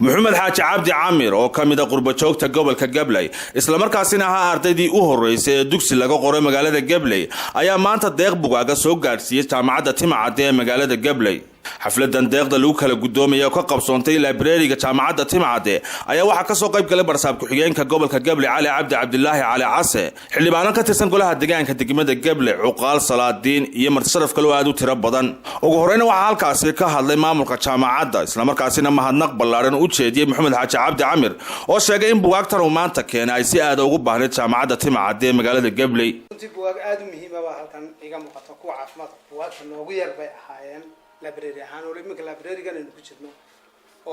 محمد حاج عبد عامر oo kamida qurba joogta gobolka Gabley isla markaasina ahaa ardaydii u horeysay ee dugsi laga qoray magaalada Gabley ayaa maanta deeq bugaaga soo gaarsiiyay jaamacadda Timcadde ee magaalada Gabley xafladan deeqda lagu kala gudoomiyo ka qabsoontay library-ga jaamacadda Timcadde ayaa waxa ka soo qayb galay barsaab ku xigeenka gobolka Gabley Cali Cabdi Cabdilaahi Cali Case xildhibaan ka tirsan golaha deegaanka degmada Gabley Cuqaal Salaadiin iyo martisharaf kale oo aad u tiro badan ugu horeyna waxa halkaas ka hadlay maamulka jaamacadda isla markaasina mahadnaq ballaaran u jeediyay Maxamed Xaaji Cabdi Camir oo sheegay in bugaagtan uu maanta keenay si aad ugu baahneed jaamacadda Timcadde ee magaalada Gabley bugaag aad u muhiim ah halkan iga muuqato kuwa caafimaadka bugaagta noogu yar bay ahaayeen library ahaan oo imika library-gan aynu ku jirno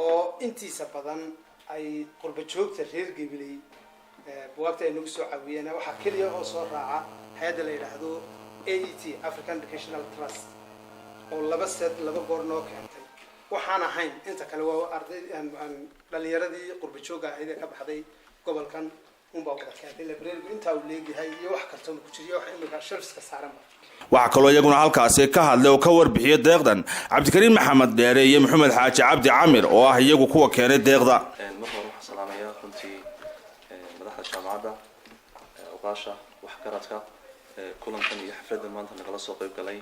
oo intiisa badan ay qurba joogta reer Gabley bugaagta ay nagu soo caawiyeen waxa kaliya oo soo raaca hay'adda la yiraahdo AET African Educational Trust oo laba goor noo keentay waxaan ahayn inta kale waa arday dhalinyaradii qurba joogga ahayd ka baxday gobolkan baa wada keentay library inta uu leeyahay iyo wax kartoon ku jira wax imika shelfska saaran waxa kaloo iyaguna halkaas ka hadlay oo ka warbixiyay deeqdan Cabdikariim Maxamed Dheere iyo Maxamed Xaaji Cabdi Camir oo ah iyagu kuwa keenay deeqda marka waxaan salaamayaa runtii madaxda jaamacadda uqaasha wax karadka kulankan iyo xafladan maanta nagala soo qayb galay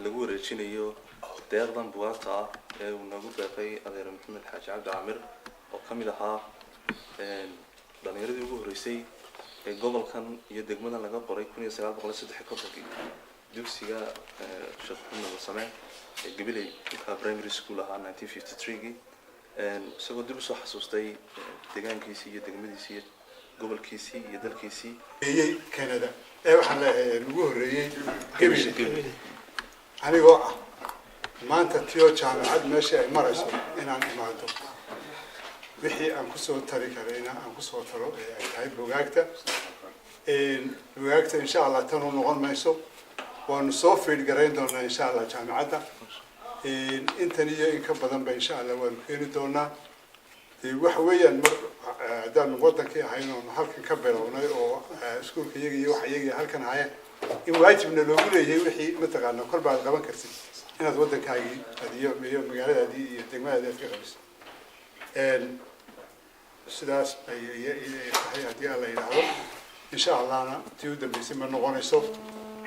lagu wareejinayo deeqdan bugaagta ee uu nagu deeqay adeer Maxamed Xaaji Cabdi Camir oo kamid ahaa dhalinyaradii ugu horeysay ee gobolkan iyo degmadan laga qoray 1953 dugsiga Sheekh Maxamed Samee ee Gabley primary school ahaa 1953 isagoo dib u soo xasuustay deegaankiisa iyo degmadiisa iyo gobolkiisa iyo dalkiisa ee Canada ee waxaan leeyahay ugu horeeyay Gabley anigoo maanta tiyo jaamacad meesha ay marayso inaan imaado wixii aan ku soo tari karayna aan ku soo taro ay tahay bugaagta insha Allah tan uu noqon mayso waanu soo fiid gareyn doonaa insha Allah jaamacadda intan iyo in ka badan ba insha Allah waanu keeni doonaa wax weeyaan hadaan wadankii ahayno halkan ka bilownay oo iskuulka iyaga iyo wax iyaga halkan haya in waajibna loogu leeyahay wixii mataqaana kor baad qaban kartid inaad wadankaagii iyo magaaladaadii iyo degmadaadii ka qabiso sidaas ay tahay hadii alla yiraahdo insha Allahna tii u dambeysay ma noqonayso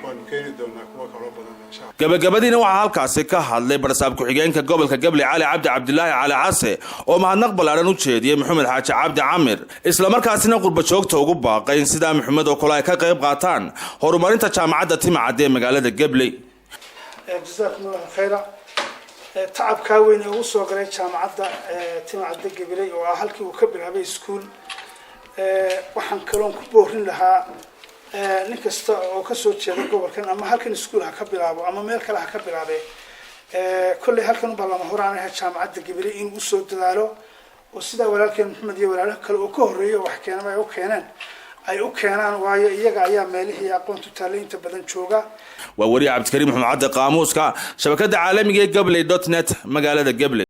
waan keeni doonaa kuwa kale badan insha Allah gabagabadiina waxa halkaas ka hadlay barsaab ku xigeenka gobolka Gabley Cali Cabdi Cabdilaahi Cali Case oo mahadnaq ballaaran u jeediyay Maxamed Xaaji Cabdi Camir isla markaasina qurba joogta ugu baaqay in sida Maxamed oo kale ay ka qayb qaataan horumarinta jaamacadda Timcadde ee magaalada Gabley jazakumullahu khayran تعب كاوين وصو قريت جامعة Timcadde Gabley oo halkii uu ka bilaabay iskuul waxaan kaloon ku boorin lahaa nin kasta oo ka soo jeeda gobolkan ama halkan iskuul ha ka bilaabo ama meel kale ha ka bilaabay kulli halkan u balama horaan ah Jaamacadda Gabley in uu soo dadaalo oo sida walaalkeen Maxamed iyo walaalaha kale oo ka horeeyay wax keenay ay u keenaan waayo iyaga ayaa meelihii aqoonta taaleynta badan jooga waa wariye Cabdikariim Maxamed Qaamuuska shabakada caalamiga ee Gabley.net magaalada Gabley